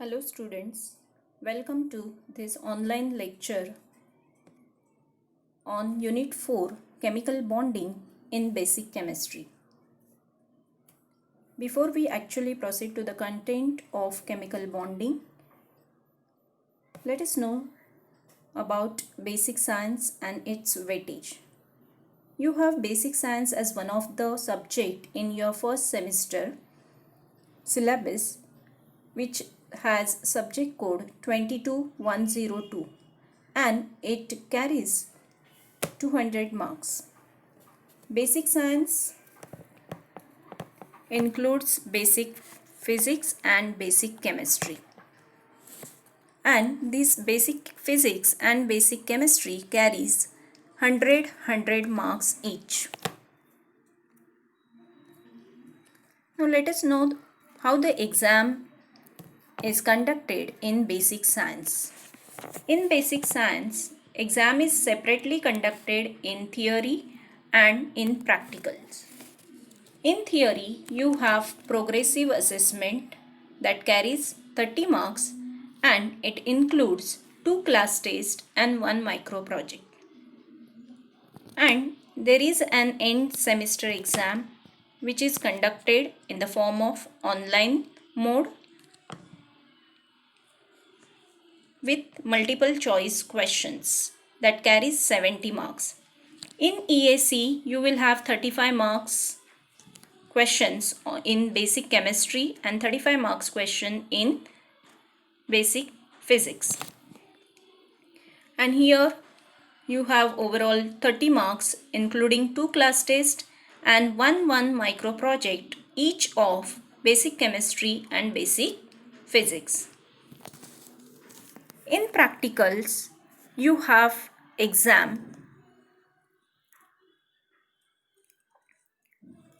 Hello students, welcome to this online lecture on Unit 4 Chemical Bonding in Basic Chemistry. Before we actually proceed to the content of chemical bonding, let us know about basic science and its weightage. You have basic science as one of the subject in your first semester syllabus, which has subject code 22102 and it carries 200 marks. Basic science includes basic physics and basic chemistry. And this basic physics and basic chemistry carries 100 marks each. Now let us know how the exam is conducted in basic science. In basic science, exam is separately conducted in theory and in practicals. In theory, you have progressive assessment that carries 30 marks and it includes 2 class tests and 1 micro project. And there is an end semester exam which is conducted in the form of online mode with multiple choice questions that carries 70 marks. In EAC, you will have 35 marks questions in basic chemistry and 35 marks question in basic physics. And here you have overall 30 marks including 2 class tests and 1 micro project each of basic chemistry and basic physics. In practicals, you have exam.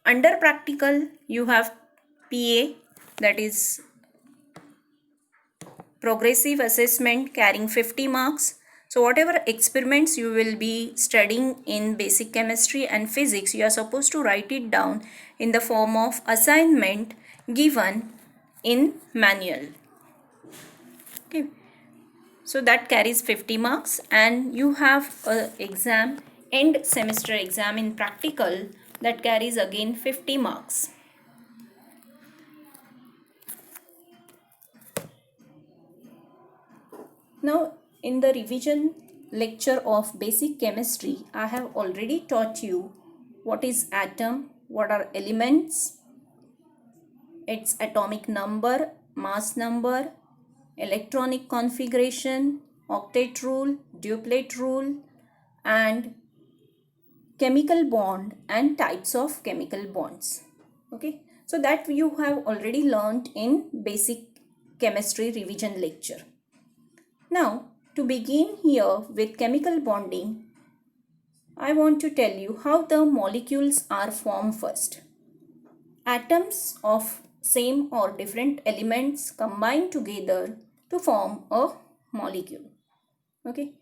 Under practical, you have PA, that is progressive assessment, carrying 50 marks. So whatever experiments you will be studying in basic chemistry and physics, you are supposed to write it down in the form of assignment given in manual. Okay. So that carries 50 marks, and you have a exam, end semester exam in practical, that carries again 50 marks. Now in the revision lecture of basic chemistry, I have already taught you what is atom, what are elements, its atomic number, mass number, electronic configuration, octet rule, duplet rule, and chemical bond and types of chemical bonds. Okay, so that you have already learned in basic chemistry revision lecture. Now to begin here with chemical bonding, I want to tell you how the molecules are formed first. Atoms of same or different elements combine together to form a molecule. Okay.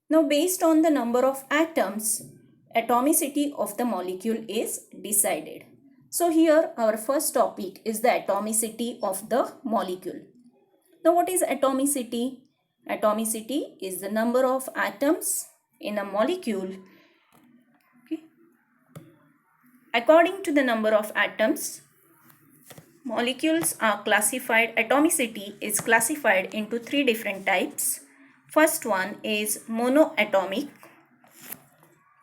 Now based on the number of atoms, atomicity of the molecule is decided. So here our first topic is the atomicity of the molecule. Now what is atomicity? Atomicity is the number of atoms in a molecule. Okay. According to the number of atoms, molecules are classified. Atomicity is classified into 3 different types. First one is monoatomic.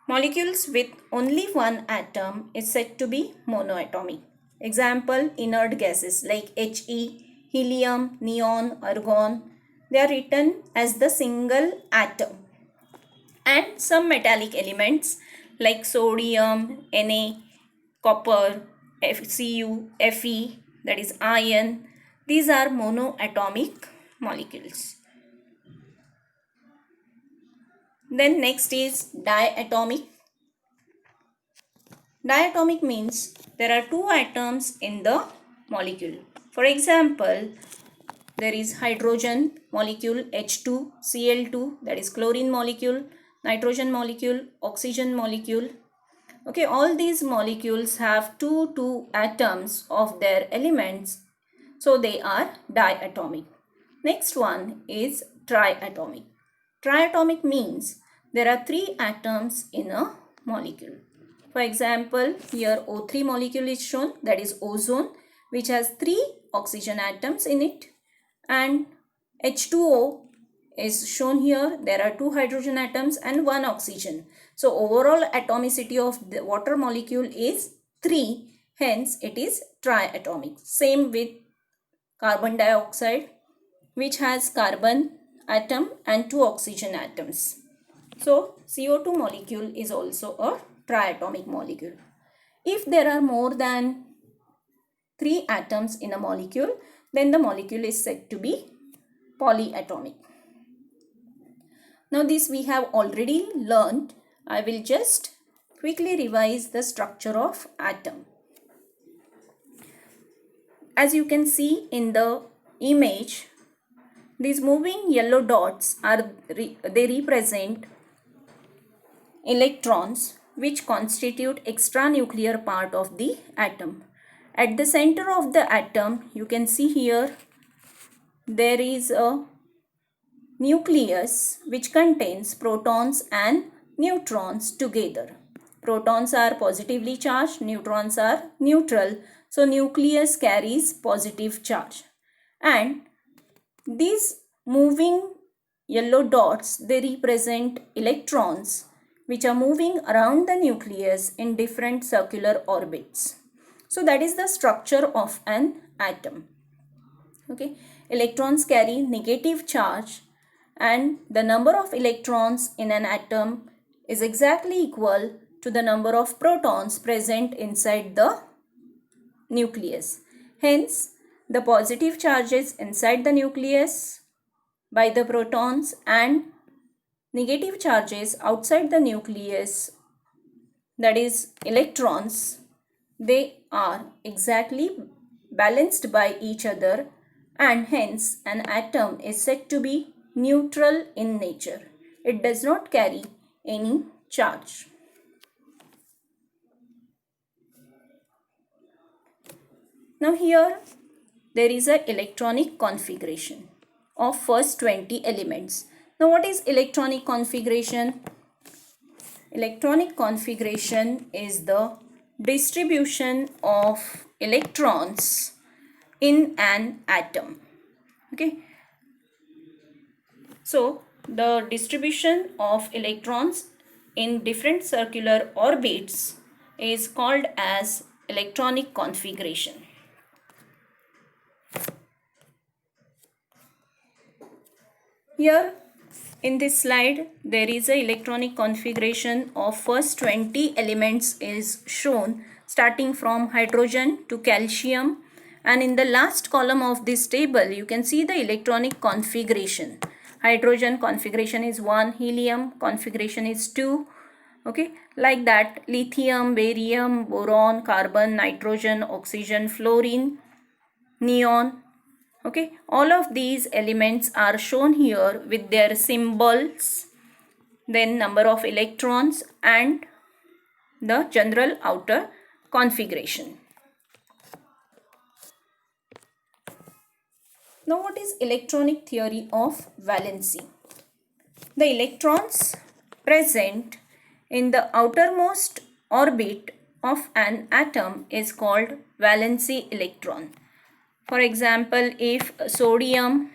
Molecules with only one atom is said to be monoatomic. Example, inert gases like He, helium, neon, argon. They are written as the single atom. And some metallic elements like sodium, Na, copper, Cu, Fe, that is iron. These are monoatomic molecules. Then next is diatomic. Diatomic means there are 2 atoms in the molecule. For example, there is hydrogen molecule H2Cl2, that is chlorine molecule, nitrogen molecule, oxygen molecule. Okay, all these molecules have 2 atoms of their elements, so they are diatomic. Next one is triatomic. Triatomic means there are 3 atoms in a molecule. For example, here O3 molecule is shown, that is ozone, which has 3 oxygen atoms in it, and H2O is shown here. There are 2 hydrogen atoms and 1 oxygen. So overall atomicity of the water molecule is 3, hence it is triatomic. Same with carbon dioxide, which has carbon atom and 2 oxygen atoms. So CO2 molecule is also a triatomic molecule. If there are more than 3 atoms in a molecule, then the molecule is said to be polyatomic. Now this we have already learned. I will just quickly revise the structure of atom. As you can see in the image, these moving yellow dots they represent electrons, which constitute extranuclear part of the atom. At the center of the atom, you can see here there is a nucleus which contains protons and neutrons together. Protons are positively charged, neutrons are neutral. So nucleus carries positive charge. And these moving yellow dots, they represent electrons which are moving around the nucleus in different circular orbits. So that is the structure of an atom. Okay, electrons carry negative charge, and the number of electrons in an atom is exactly equal to the number of protons present inside the nucleus. Hence, the positive charges inside the nucleus by the protons and negative charges outside the nucleus, that is electrons, they are exactly balanced by each other, and hence an atom is said to be neutral in nature. It does not carry any charge. Now here there is an electronic configuration of first 20 elements. Now what is electronic configuration? Electronic configuration is the distribution of electrons in an atom. Okay. So the distribution of electrons in different circular orbits is called as electronic configuration. Here in this slide there is a electronic configuration of first 20 elements is shown, starting from hydrogen to calcium, and in the last column of this table you can see the electronic configuration. Hydrogen configuration is 1, helium configuration is 2, okay, like that. Lithium, barium, boron, carbon, nitrogen, oxygen, fluorine, neon. Okay, all of these elements are shown here with their symbols, then number of electrons and the general outer configuration. Now what is electronic theory of valency? The electrons present in the outermost orbit of an atom is called valency electron. For example, if sodium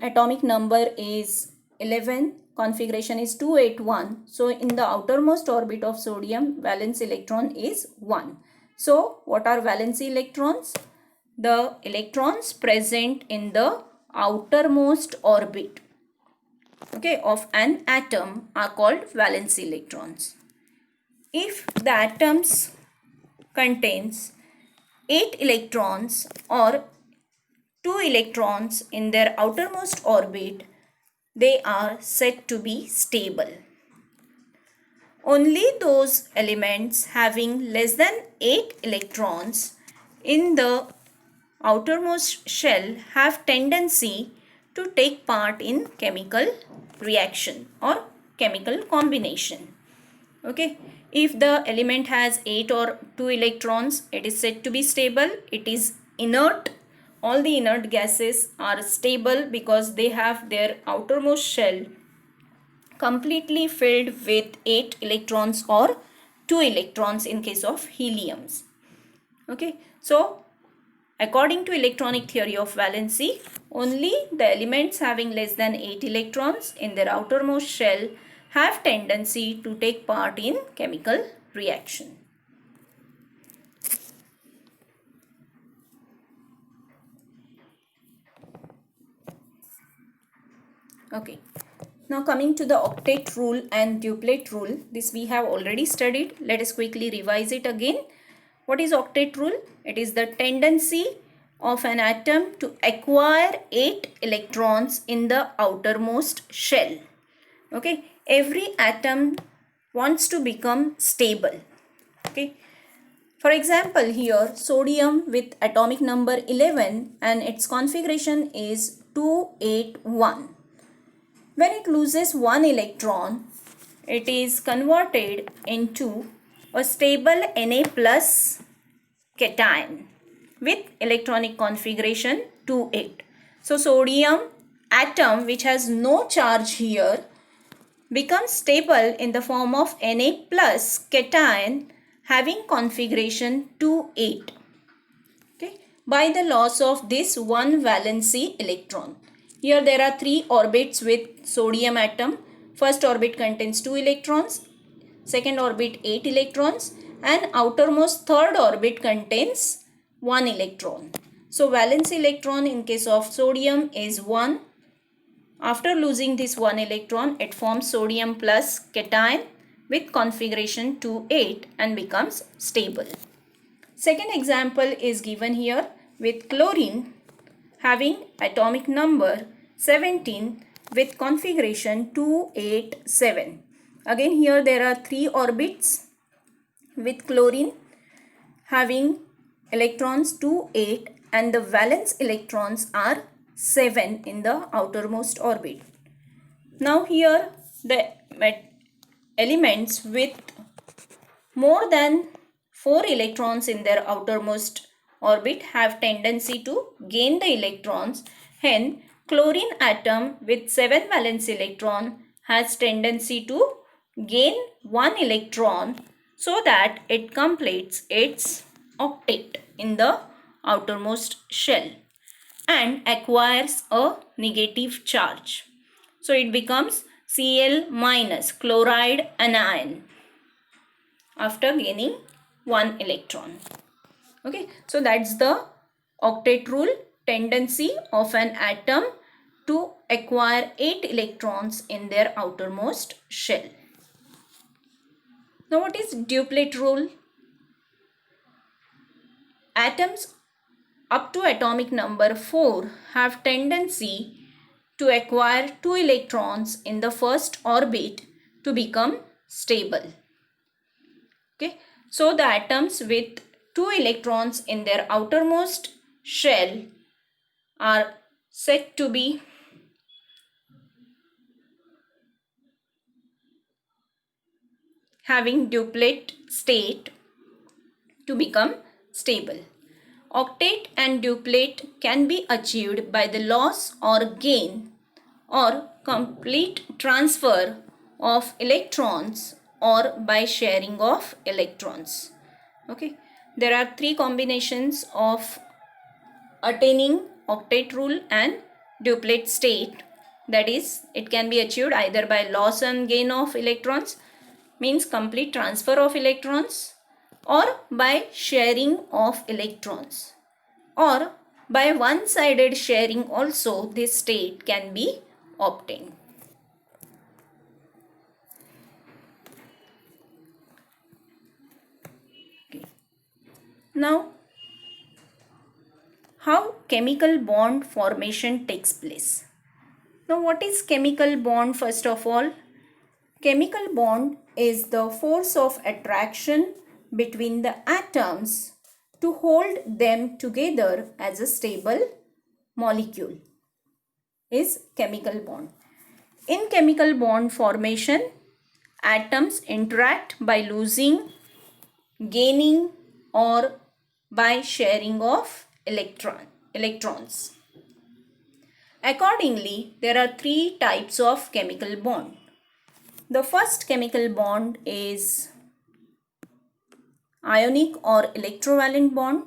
atomic number is 11, configuration is 281. So in the outermost orbit of sodium, valence electron is 1. So what are valency electrons? The electrons present in the outermost orbit, okay, of an atom are called valency electrons. If the atoms contains 8 electrons or 2 electrons in their outermost orbit, they are said to be stable. Only those elements having less than 8 electrons in the outermost shell have tendency to take part in chemical reaction or chemical combination. Okay, if the element has 8 or 2 electrons, it is said to be stable. It is inert. All the inert gases are stable because they have their outermost shell completely filled with 8 electrons or 2 electrons in case of heliums. Okay, so according to electronic theory of valency, only the elements having less than 8 electrons in their outermost shell have tendency to take part in chemical reaction. Okay. Now coming to the octet rule and duplet rule, this we have already studied. Let us quickly revise it again. What is octet rule? It is the tendency of an atom to acquire 8 electrons in the outermost shell. Okay, every atom wants to become stable. Okay, for example, here sodium with atomic number 11 and its configuration is 281. When it loses one electron, it is converted into a stable Na plus cation with electronic configuration 28. So sodium atom, which has no charge here, becomes stable in the form of Na plus cation having configuration 28. Okay, by the loss of this one valency electron. Here there are 3 orbits with sodium atom. First orbit contains 2 electrons, second orbit 8 electrons, and outermost third orbit contains 1 electron. So valence electron in case of sodium is 1. After losing this 1 electron, it forms sodium plus cation with configuration 28 and becomes stable. Second example is given here with chlorine having atomic number 17 with configuration 287. Again here there are 3 orbits with chlorine having electrons 2, 8 and the valence electrons are 7 in the outermost orbit. Now here the elements with more than 4 electrons in their outermost orbit have tendency to gain the electrons. Hence, chlorine atom with 7 valence electron has tendency to gain 1 electron so that it completes its octet in the outermost shell and acquires a negative charge. So it becomes Cl minus chloride anion after gaining 1 electron. Okay, so that's the octet rule, tendency of an atom to acquire 8 electrons in their outermost shell. Now what is duplet rule? Atoms up to atomic number 4 have tendency to acquire 2 electrons in the first orbit to become stable. Okay, so the atoms with 2 electrons in their outermost shell are said to be having duplet state to become stable. Octet and duplet can be achieved by the loss or gain or complete transfer of electrons or by sharing of electrons. Okay, there are 3 combinations of attaining octet rule and duplet state. That is, it can be achieved either by loss and gain of electrons, means complete transfer of electrons, or by sharing of electrons, or by one-sided sharing also this state can be obtained. Okay. Now, how chemical bond formation takes place. Now, what is chemical bond first of all? Chemical bond is the force of attraction between the atoms to hold them together as a stable molecule is chemical bond. In chemical bond formation, atoms interact by losing, gaining, or by sharing of electrons. Accordingly, there are three types of chemical bond. The first chemical bond is ionic or electrovalent bond,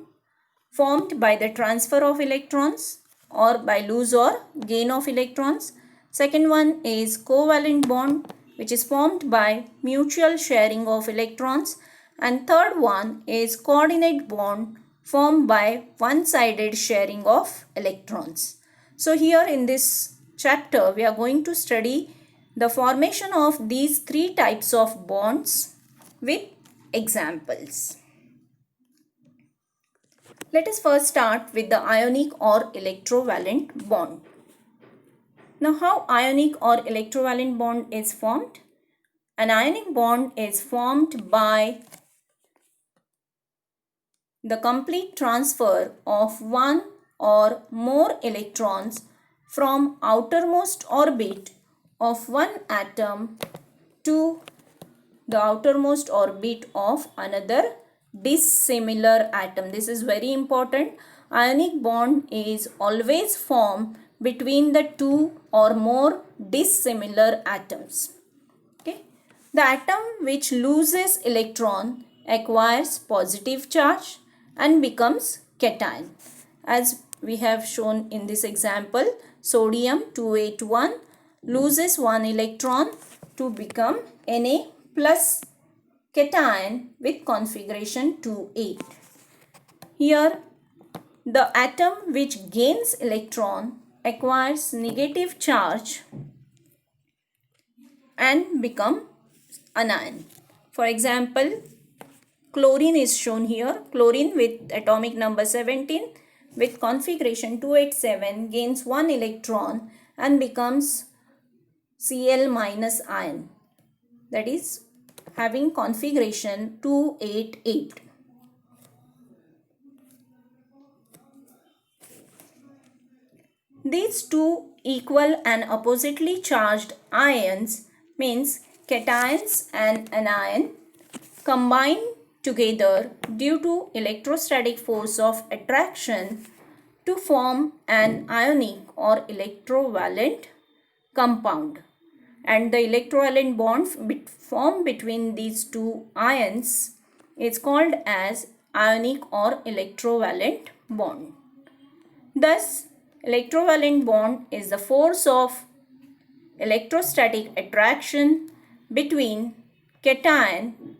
formed by the transfer of electrons or by lose or gain of electrons. Second one is covalent bond, which is formed by mutual sharing of electrons. And third one is coordinate bond, formed by one-sided sharing of electrons. So here in this chapter, we are going to study the formation of these three types of bonds with examples. Let us first start with the ionic or electrovalent bond. Now, how ionic or electrovalent bond is formed? An ionic bond is formed by the complete transfer of one or more electrons from outermost orbit of one atom to the outermost orbit of another dissimilar atom. This is very important. Ionic bond is always formed between the two or more dissimilar atoms. Okay. The atom which loses electron acquires positive charge and becomes cation. As we have shown in this example, sodium 281 loses one electron to become Na plus cation with configuration 2,8. Here, the atom which gains electron acquires negative charge and become anion. For example, chlorine is shown here. Chlorine with atomic number 17 with configuration 287 gains one electron and becomes Cl minus ion, that is having configuration 288. These two equal and oppositely charged ions means cations and anion combine together due to electrostatic force of attraction to form an ionic or electrovalent compound. And the electrovalent bond formed between these two ions is called as ionic or electrovalent bond. Thus, electrovalent bond is the force of electrostatic attraction between cation,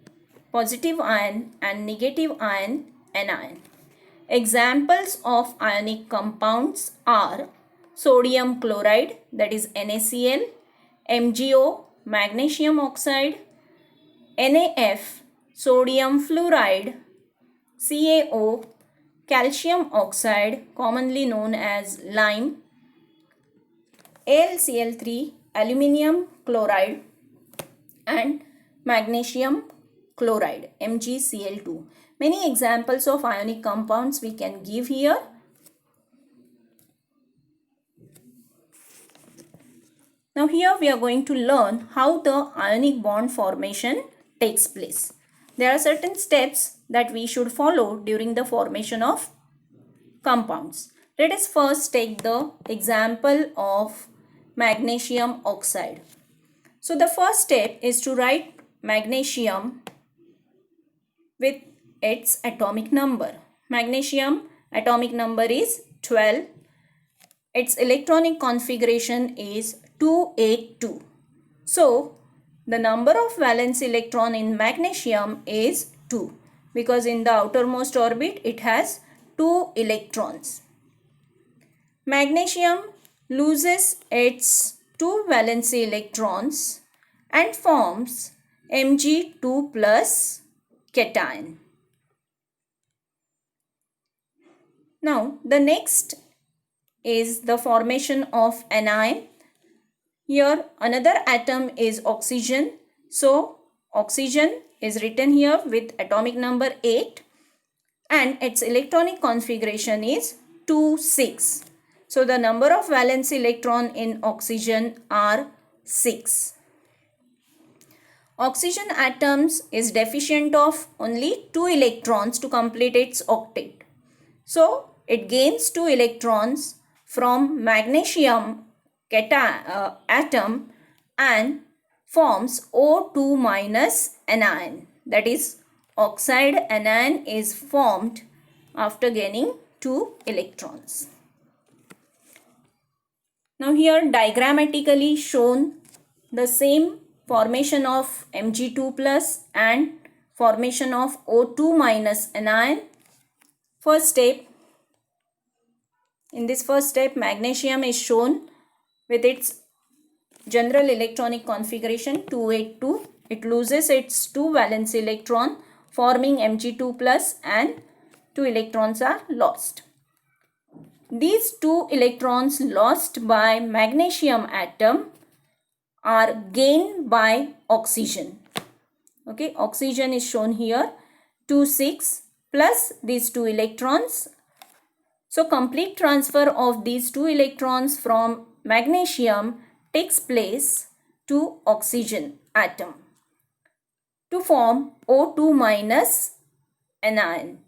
positive ion, and negative ion, anion. Examples of ionic compounds are sodium chloride, that is NaCl, MgO, magnesium oxide, NaF, sodium fluoride, CaO, calcium oxide, commonly known as lime, AlCl3, aluminium chloride, and magnesium chloride, MgCl2. Many examples of ionic compounds we can give here. Now here we are going to learn how the ionic bond formation takes place. There are certain steps that we should follow during the formation of compounds. Let us first take the example of magnesium oxide. So the first step is to write magnesium with its atomic number. Magnesium atomic number is 12. Its electronic configuration is 282. So, the number of valence electron in magnesium is 2 because in the outermost orbit it has 2 electrons. Magnesium loses its 2 valence electrons and forms Mg2 plus cation. Now, the next is the formation of anion. Here another atom is oxygen. So oxygen is written here with atomic number 8 and its electronic configuration is 2, 6. So the number of valence electron in oxygen are 6. Oxygen atoms is deficient of only 2 electrons to complete its octet. So it gains 2 electrons from magnesium atom and forms O2 minus anion. That is, oxide anion is formed after gaining 2 electrons. Now here diagrammatically shown the same formation of Mg2 plus and formation of O2 minus anion. First step, in this first step, magnesium is shown with its general electronic configuration 282. It loses its 2 valence electron forming Mg2 plus and 2 electrons are lost. These 2 electrons lost by magnesium atom are gained by oxygen. Okay, oxygen is shown here 2, 6 plus these 2 electrons. So complete transfer of these 2 electrons from magnesium takes place to oxygen atom to form O2 minus anion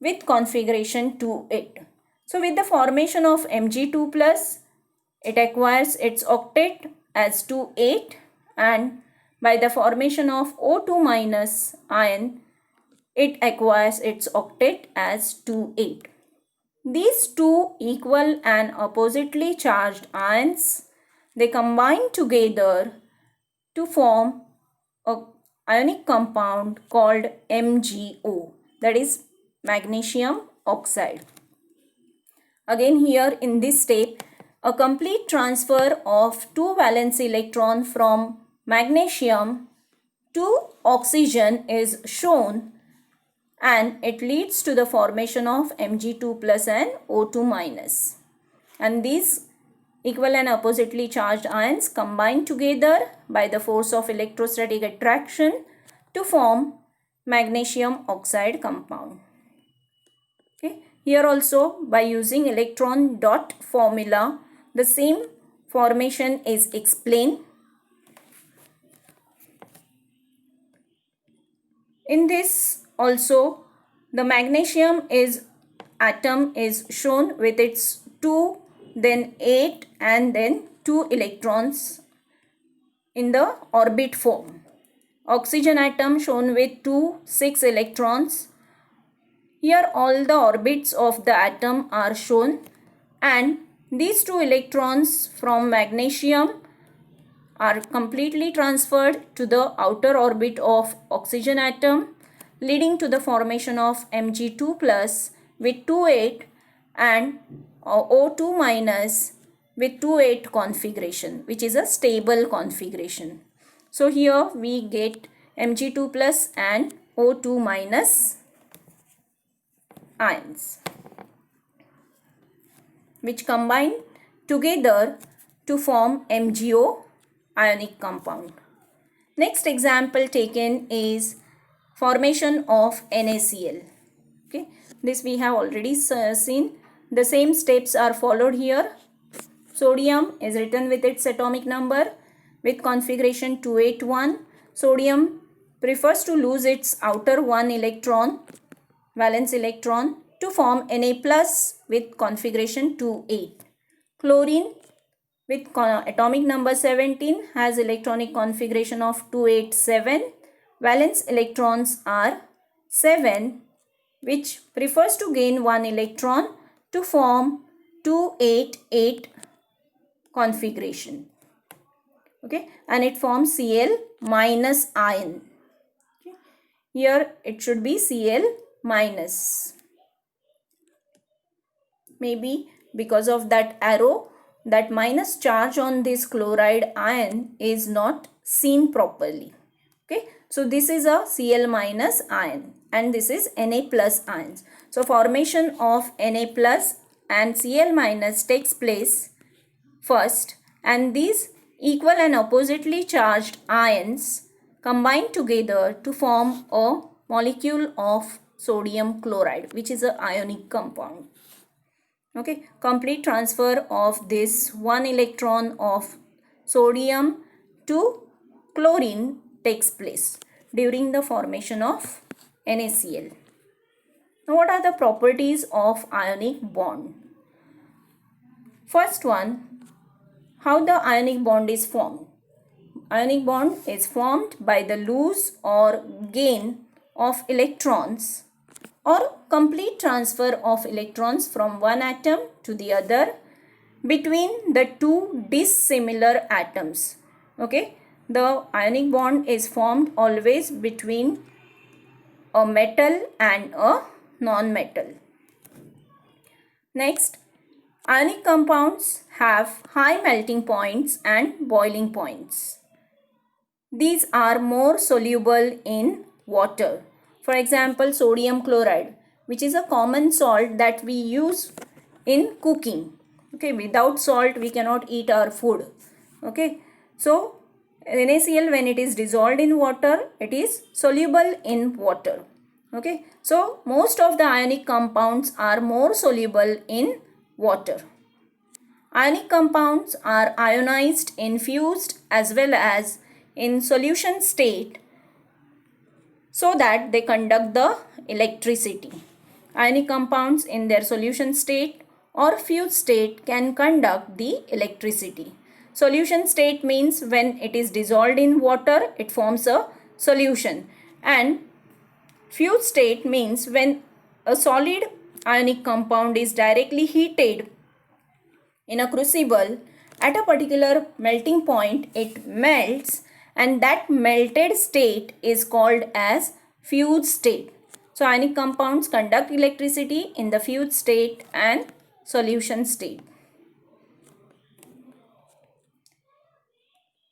with configuration 2,8. So with the formation of Mg2 plus, it acquires its octet as 2,8, and by the formation of O2 minus ion, it acquires its octet as 2,8. These two equal and oppositely charged ions, they combine together to form a ionic compound called MgO, that is magnesium oxide. Again here in this step, a complete transfer of 2 valence electron from magnesium to oxygen is shown, and it leads to the formation of Mg2 plus and O2 minus. And these equal and oppositely charged ions combine together by the force of electrostatic attraction to form magnesium oxide compound. Okay. Here also, by using electron dot formula, the same formation is explained. In this also, the magnesium atom is shown with its 2, then 8 and then 2 electrons in the orbit form. Oxygen atom shown with 2, 6 electrons. Here all the orbits of the atom are shown, and these 2 electrons from magnesium are completely transferred to the outer orbit of oxygen atom, leading to the formation of Mg2 plus with 2,8 and O2 minus with 2,8 configuration, which is a stable configuration. So here we get Mg2 plus and O2 minus ions, which combine together to form MgO ionic compound. Next example taken is formation of NaCl. Okay, this we have already seen. The same steps are followed here. Sodium is written with its atomic number with configuration 281. Sodium prefers to lose its outer 1 electron, valence electron, to form Na plus with configuration 2,8. Chlorine with atomic number 17 has electronic configuration of 287. Valence electrons are 7, which prefers to gain 1 electron to form 288 configuration. Okay, and it forms Cl minus ion. Okay. Here it should be Cl minus. Maybe because of that arrow, that minus charge on this chloride ion is not seen properly. Okay, so this is a Cl minus ion and this is Na plus ions. So formation of Na plus and Cl minus takes place first, and these equal and oppositely charged ions combine together to form a molecule of sodium chloride, which is an ionic compound. Okay, complete transfer of this 1 electron of sodium to chlorine takes place during the formation of NaCl. Now, what are the properties of ionic bond? First one, how the ionic bond is formed. Ionic bond is formed by the loss or gain of electrons or complete transfer of electrons from one atom to the other between the two dissimilar atoms. Okay, the ionic bond is formed always between a metal and a non-metal. Next, ionic compounds have high melting points and boiling points. These are more soluble in water. For example, sodium chloride, which is a common salt that we use in cooking. Okay, without salt we cannot eat our food. Okay, so NaCl, when it is dissolved in water, it is soluble in water. Okay, so most of the ionic compounds are more soluble in water. Ionic compounds are ionized in fused as well as in solution state so that they conduct the electricity. Ionic compounds in their solution state or fused state can conduct the electricity. Solution state means when it is dissolved in water, it forms a solution, and fused state means when a solid ionic compound is directly heated in a crucible at a particular melting point, it melts, and that melted state is called as fused state. So ionic compounds conduct electricity in the fused state and solution state.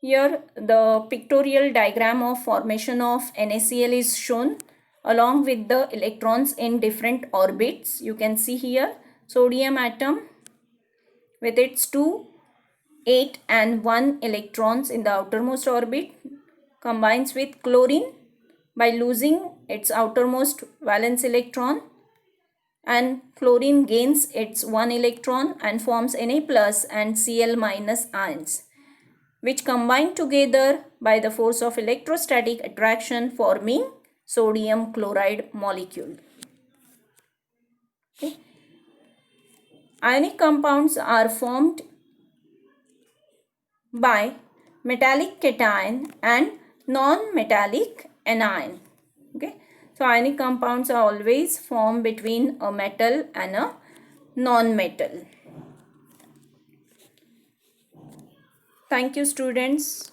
Here the pictorial diagram of formation of NaCl is shown along with the electrons in different orbits. You can see here sodium atom with its 2, 8 and 1 electrons in the outermost orbit combines with chlorine by losing its outermost valence electron, and chlorine gains its 1 electron and forms Na plus and Cl minus ions, which combine together by the force of electrostatic attraction, forming sodium chloride molecule. Okay. Ionic compounds are formed by metallic cation and non-metallic anion. Okay, so ionic compounds are always formed between a metal and a non-metal. Thank you, students.